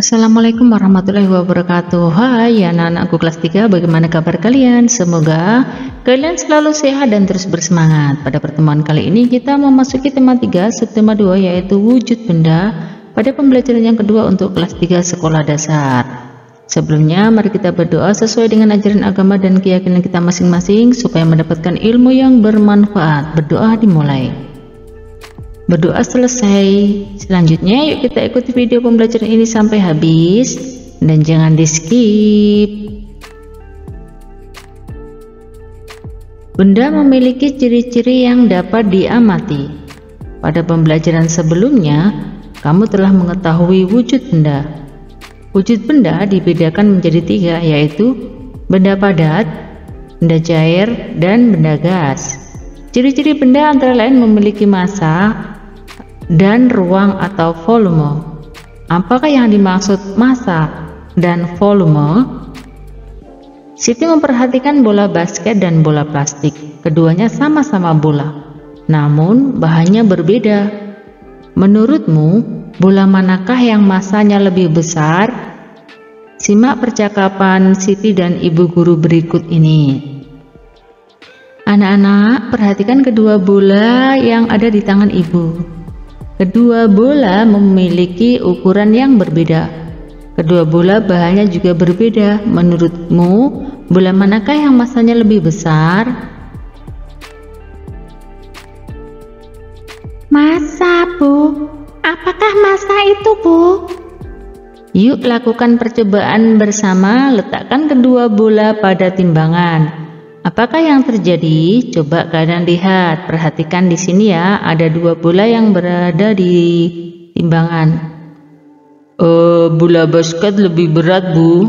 Assalamualaikum warahmatullahi wabarakatuh. Hai anak-anakku kelas 3, bagaimana kabar kalian? Semoga kalian selalu sehat dan terus bersemangat. Pada pertemuan kali ini kita memasuki tema 3 subtema 2 yaitu wujud benda pada pembelajaran yang kedua untuk kelas 3 sekolah dasar. Sebelumnya mari kita berdoa sesuai dengan ajaran agama dan keyakinan kita masing-masing supaya mendapatkan ilmu yang bermanfaat. Berdoa dimulai. Berdoa selesai. Selanjutnya yuk kita ikuti video pembelajaran ini sampai habis dan jangan di skip. Benda memiliki ciri-ciri yang dapat diamati. Pada pembelajaran sebelumnya kamu telah mengetahui wujud benda. Wujud benda dibedakan menjadi 3 yaitu benda padat, benda cair, dan benda gas. Ciri-ciri benda antara lain memiliki massa dan ruang atau volume. Apakah yang dimaksud massa dan volume? Siti memperhatikan bola basket dan bola plastik. Keduanya sama-sama bola, namun bahannya berbeda. Menurutmu, bola manakah yang massanya lebih besar? Simak percakapan Siti dan ibu guru berikut ini. Anak-anak, perhatikan kedua bola yang ada di tangan ibu. Kedua bola memiliki ukuran yang berbeda. Kedua bola bahannya juga berbeda. Menurutmu, bola manakah yang massanya lebih besar? Massa, Bu. Apakah massa itu, Bu? Yuk lakukan percobaan bersama. Letakkan kedua bola pada timbangan. Apakah yang terjadi? Coba kalian lihat, perhatikan di sini ya, ada 2 bola yang berada di timbangan. Bola basket lebih berat, Bu.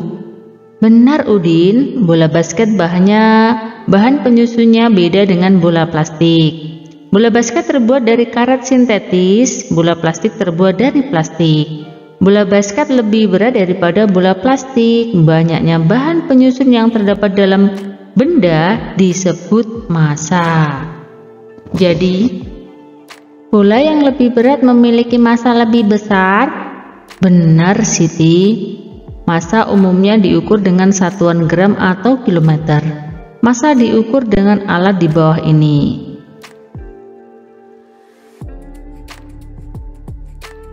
Benar, Udin. Bola basket bahan penyusunnya beda dengan bola plastik. Bola basket terbuat dari karet sintetis, bola plastik terbuat dari plastik. Bola basket lebih berat daripada bola plastik. Banyaknya bahan penyusun yang terdapat dalam benda disebut massa. Jadi, bola yang lebih berat memiliki massa lebih besar? Benar, Siti. Massa umumnya diukur dengan satuan gram atau kilometer. Massa diukur dengan alat di bawah ini.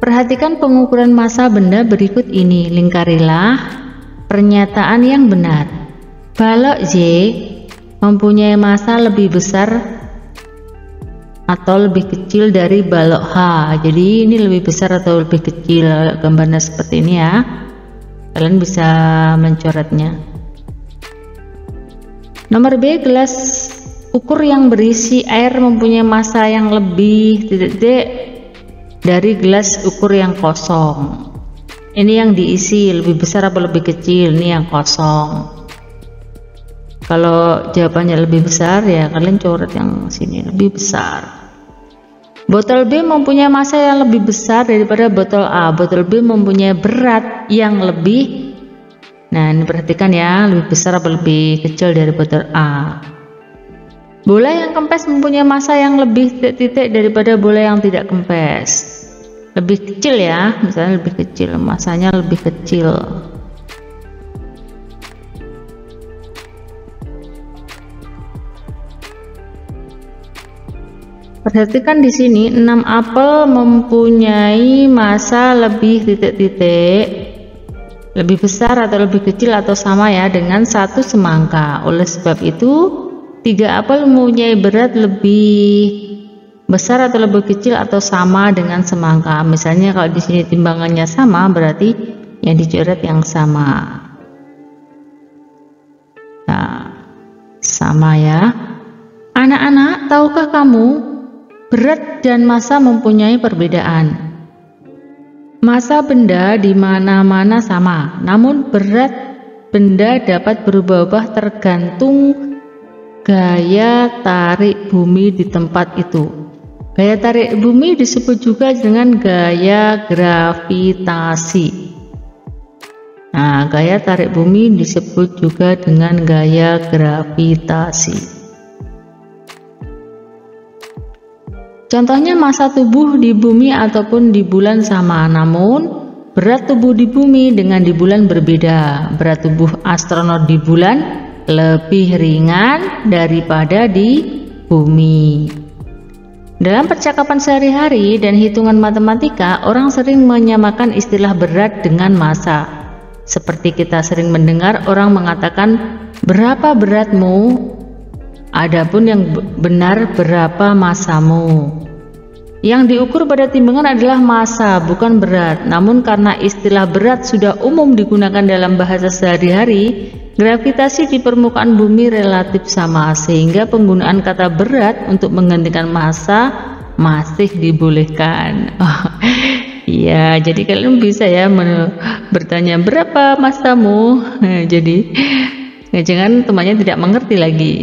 Perhatikan pengukuran massa benda berikut ini. Lingkarilah pernyataan yang benar. Balok Z mempunyai massa lebih besar atau lebih kecil dari balok H. Jadi ini lebih besar atau lebih kecil, gambarnya seperti ini ya. Kalian bisa mencoretnya. Nomor B, gelas ukur yang berisi air mempunyai massa yang lebih dari gelas ukur yang kosong. Ini yang diisi lebih besar atau lebih kecil? Ini yang kosong. Kalau jawabannya lebih besar ya kalian coret yang sini, lebih besar. Botol B mempunyai massa yang lebih besar daripada botol A. Botol B mempunyai berat yang lebih. Nah, ini perhatikan ya, lebih besar atau lebih kecil dari botol A. Bola yang kempes mempunyai massa yang lebih titik daripada bola yang tidak kempes. Lebih kecil ya, misalnya lebih kecil, massanya lebih kecil. Perhatikan di sini 6 apel mempunyai massa lebih lebih besar atau lebih kecil atau sama ya dengan 1 semangka. Oleh sebab itu 3 apel mempunyai berat lebih besar atau lebih kecil atau sama dengan semangka. Misalnya kalau di sini timbangannya sama, berarti yang dicoret yang sama. Nah, sama ya. Anak-anak, tahukah kamu berat dan massa mempunyai perbedaan? Massa benda di mana-mana sama, namun berat benda dapat berubah-ubah tergantung gaya tarik bumi di tempat itu. Gaya tarik bumi disebut juga dengan gaya gravitasi. Nah, gaya tarik bumi disebut juga dengan gaya gravitasi. Contohnya massa tubuh di bumi ataupun di bulan sama, namun Berat tubuh di bumi dengan di bulan berbeda. Berat tubuh astronot di bulan lebih ringan daripada di bumi. Dalam percakapan sehari-hari dan hitungan matematika, orang sering menyamakan istilah berat dengan massa. Seperti kita sering mendengar orang mengatakan, "Berapa beratmu?" Adapun yang benar, "Berapa massamu?" Yang diukur pada timbangan adalah massa, bukan berat. Namun karena istilah berat sudah umum digunakan dalam bahasa sehari-hari, gravitasi di permukaan bumi relatif sama, sehingga penggunaan kata berat untuk menggantikan massa masih dibolehkan. Iya, jadi kalian bisa ya bertanya, "Berapa massamu?" Jadi jangan temannya tidak mengerti lagi.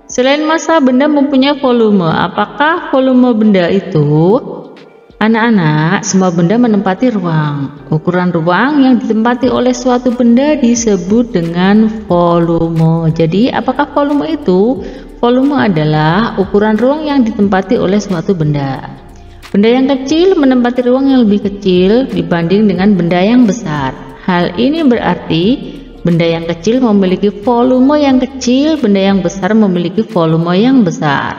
Selain massa, benda mempunyai volume. Apakah volume benda itu? Anak-anak, semua benda menempati ruang. Ukuran ruang yang ditempati oleh suatu benda disebut dengan volume. Jadi, apakah volume itu? Volume adalah ukuran ruang yang ditempati oleh suatu benda. Benda yang kecil menempati ruang yang lebih kecil dibanding dengan benda yang besar. Hal ini berarti benda yang kecil memiliki volume yang kecil, benda yang besar memiliki volume yang besar.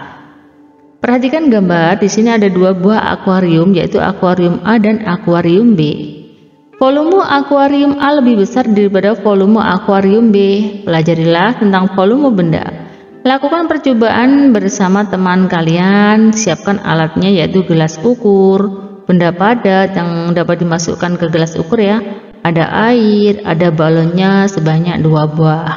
Perhatikan gambar, di sini ada dua buah akuarium, yaitu akuarium A dan akuarium B. Volume akuarium A lebih besar daripada volume akuarium B. Pelajarilah tentang volume benda. Lakukan percobaan bersama teman kalian. Siapkan alatnya, yaitu gelas ukur, benda padat yang dapat dimasukkan ke gelas ukur ya. Ada air, ada balonnya sebanyak 2 buah.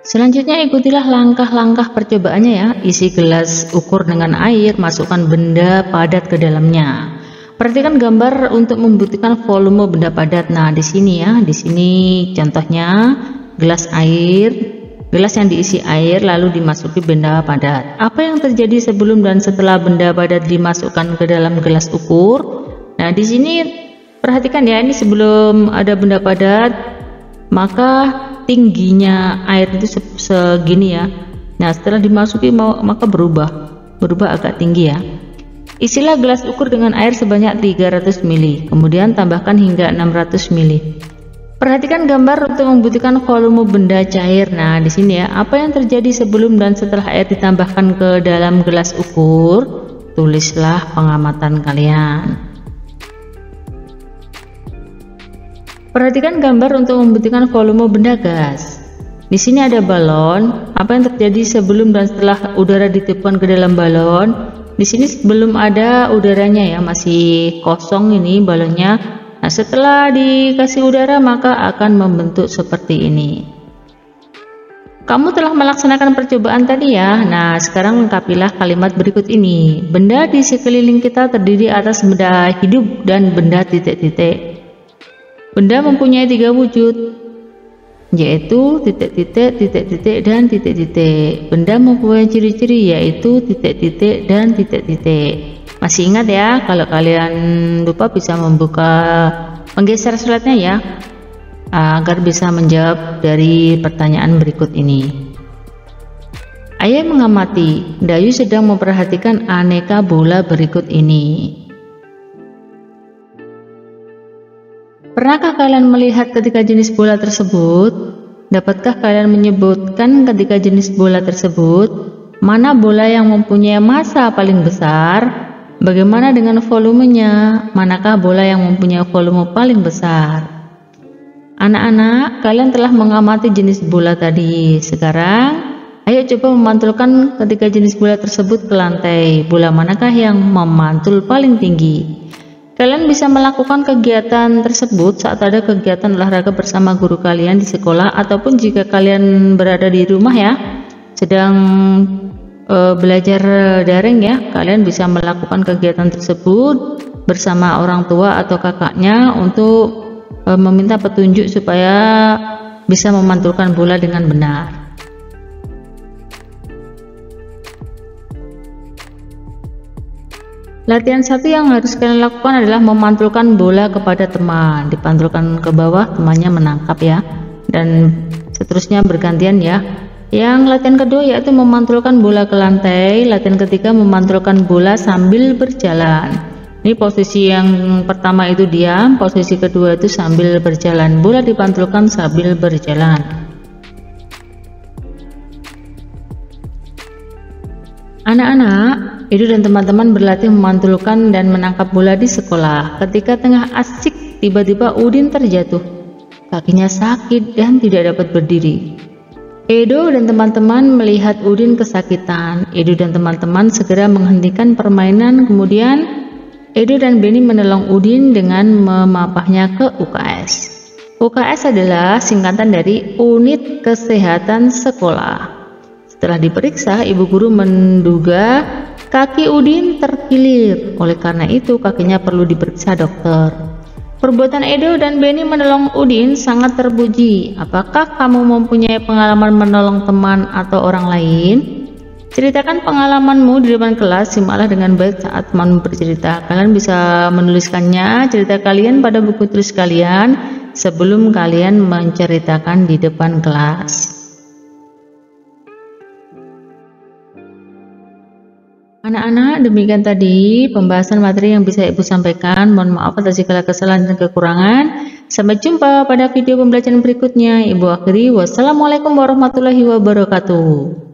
Selanjutnya ikutilah langkah-langkah percobaannya ya. Isi gelas ukur dengan air, masukkan benda padat ke dalamnya. Perhatikan gambar untuk membuktikan volume benda padat. Nah, di sini ya, di sini contohnya gelas air, gelas yang diisi air lalu dimasuki benda padat. Apa yang terjadi sebelum dan setelah benda padat dimasukkan ke dalam gelas ukur? Nah, di sini perhatikan ya, ini sebelum ada benda padat, maka tingginya air itu segini ya. Nah, setelah dimasuki maka berubah agak tinggi ya. Isilah gelas ukur dengan air sebanyak 300 ml, kemudian tambahkan hingga 600 ml. Perhatikan gambar untuk membuktikan volume benda cair. Nah, di sini ya, apa yang terjadi sebelum dan setelah air ditambahkan ke dalam gelas ukur? Tulislah pengamatan kalian. Perhatikan gambar untuk membuktikan volume benda gas. Di sini ada balon. Apa yang terjadi sebelum dan setelah udara ditiupkan ke dalam balon? Di sini belum ada udaranya ya, masih kosong ini balonnya. Nah, setelah dikasih udara maka akan membentuk seperti ini. Kamu telah melaksanakan percobaan tadi ya. Nah, sekarang lengkapilah kalimat berikut ini. Benda di sekeliling kita terdiri atas benda hidup dan benda titik-titik. Benda mempunyai 3 wujud, yaitu titik-titik, titik-titik, dan titik-titik. Benda mempunyai ciri-ciri, yaitu titik-titik dan titik-titik. Masih ingat ya? Kalau kalian lupa bisa menggeser slide-nya ya, agar bisa menjawab dari pertanyaan berikut ini. Ayah mengamati, Dayu sedang memperhatikan aneka bola berikut ini. Pernahkah kalian melihat ketiga jenis bola tersebut? Dapatkah kalian menyebutkan ketiga jenis bola tersebut? Mana bola yang mempunyai massa paling besar? Bagaimana dengan volumenya? Manakah bola yang mempunyai volume paling besar? Anak-anak, kalian telah mengamati jenis bola tadi. Sekarang, ayo coba memantulkan ketiga jenis bola tersebut ke lantai. Bola manakah yang memantul paling tinggi? Kalian bisa melakukan kegiatan tersebut saat ada kegiatan olahraga bersama guru kalian di sekolah, ataupun jika kalian berada di rumah ya, sedang belajar daring ya, kalian bisa melakukan kegiatan tersebut bersama orang tua atau kakaknya untuk meminta petunjuk supaya bisa memantulkan bola dengan benar. Latihan 1 yang harus kalian lakukan adalah memantulkan bola kepada teman. Dipantulkan ke bawah, temannya menangkap ya, dan seterusnya bergantian ya. Yang latihan kedua yaitu memantulkan bola ke lantai. Latihan ketiga memantulkan bola sambil berjalan. Ini posisi yang pertama itu diam, posisi kedua itu sambil berjalan. Bola dipantulkan sambil berjalan. Anak-anak, Edo dan teman-teman berlatih memantulkan dan menangkap bola di sekolah. Ketika tengah asik, tiba-tiba Udin terjatuh. Kakinya sakit dan tidak dapat berdiri. Edo dan teman-teman melihat Udin kesakitan. Edo dan teman-teman segera menghentikan permainan. Kemudian Edo dan Benny menolong Udin dengan memapahnya ke UKS. UKS adalah singkatan dari Unit Kesehatan Sekolah. Setelah diperiksa, ibu guru menduga kaki Udin terkilir. Oleh karena itu, kakinya perlu diperiksa dokter. Perbuatan Edo dan Benny menolong Udin sangat terpuji. Apakah kamu mempunyai pengalaman menolong teman atau orang lain? Ceritakan pengalamanmu di depan kelas, simaklah dengan baik saat teman bercerita. Kalian bisa menuliskannya, cerita kalian pada buku tulis kalian sebelum kalian menceritakan di depan kelas. Anak-anak, demikian tadi pembahasan materi yang bisa Ibu sampaikan. Mohon maaf atas segala kesalahan dan kekurangan. Sampai jumpa pada video pembelajaran berikutnya. Ibu akhiri, wassalamualaikum warahmatullahi wabarakatuh.